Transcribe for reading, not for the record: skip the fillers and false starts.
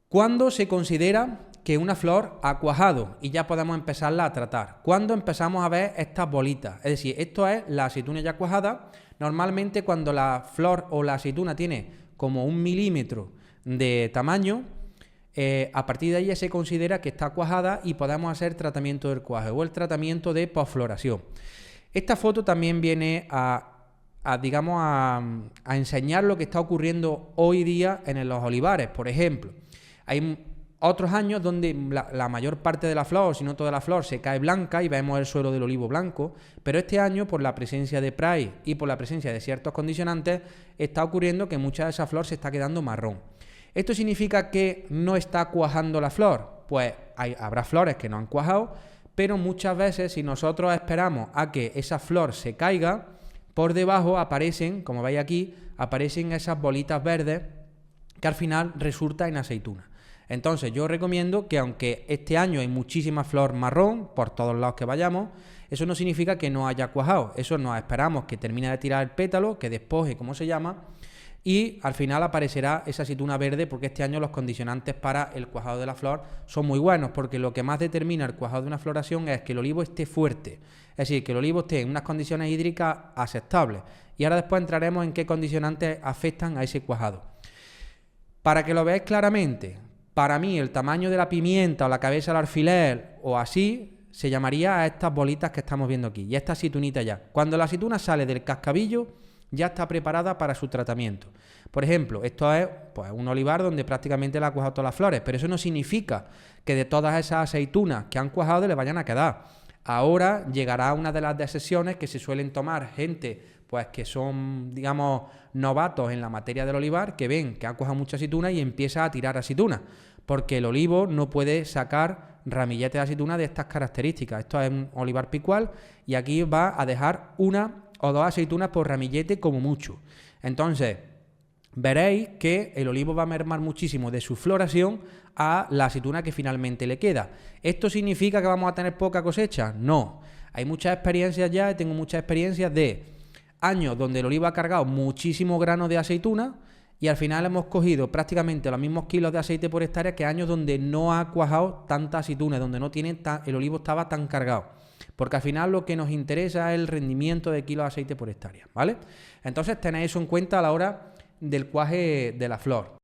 ¿Cuándo se considera que una flor ha cuajado y ya podemos empezarla a tratar? ¿Cuándo empezamos a ver estas bolitas? Es decir, esto es la aceituna ya cuajada. Normalmente cuando la flor o la aceituna tiene como 1 milímetro de tamaño, a partir de ahí ya se considera que está cuajada y podemos hacer tratamiento del cuaje o el tratamiento de posfloración. Esta foto también viene a enseñar lo que está ocurriendo hoy día en los olivares. Por ejemplo, hay otros años donde la mayor parte de la flor, si no toda la flor, se cae blanca y vemos el suelo del olivo blanco, pero este año, por la presencia de Price y por la presencia de ciertos condicionantes, está ocurriendo que mucha de esa flor se está quedando marrón. ¿Esto significa que no está cuajando la flor? Pues habrá flores que no han cuajado, pero muchas veces si nosotros esperamos a que esa flor se caiga, por debajo aparecen, como veis aquí, aparecen esas bolitas verdes que al final resulta en aceituna. Entonces yo recomiendo que aunque este año hay muchísima flor marrón por todos lados que vayamos, eso no significa que no haya cuajado. Eso nos esperamos que termine de tirar el pétalo, que despoje, como se llama, y al final aparecerá esa aceituna verde, porque este año los condicionantes para el cuajado de la flor son muy buenos, porque lo que más determina el cuajado de una floración es que el olivo esté fuerte, es decir, que el olivo esté en unas condiciones hídricas aceptables. Y ahora después entraremos en qué condicionantes afectan a ese cuajado. Para que lo veáis claramente, para mí el tamaño de la pimienta o la cabeza del alfiler o así se llamaría a estas bolitas que estamos viendo aquí, y esta aceitunita ya. Cuando la aceituna sale del cascabillo ya está preparada para su tratamiento. Por ejemplo, esto es pues, un olivar donde prácticamente le ha cuajado todas las flores, pero eso no significa que de todas esas aceitunas que han cuajado le vayan a quedar. Ahora llegará una de las decisiones que se suelen tomar gente pues que son, digamos, novatos en la materia del olivar, que ven que ha cuajado mucha aceituna y empieza a tirar aceituna, porque el olivo no puede sacar ramilletes de aceituna de estas características. Esto es un olivar picual y aquí va a dejar una o dos aceitunas por ramillete como mucho. Entonces, veréis que el olivo va a mermar muchísimo de su floración a la aceituna que finalmente le queda. ¿Esto significa que vamos a tener poca cosecha? No. Hay muchas experiencias ya, tengo muchas experiencias de años donde el olivo ha cargado muchísimo grano de aceituna y al final hemos cogido prácticamente los mismos kilos de aceite por hectárea que años donde no ha cuajado tanta aceituna, donde no tiene el olivo estaba tan cargado. Porque al final lo que nos interesa es el rendimiento de kilos de aceite por hectárea, ¿vale? Entonces tenéis eso en cuenta a la hora del cuaje de la flor.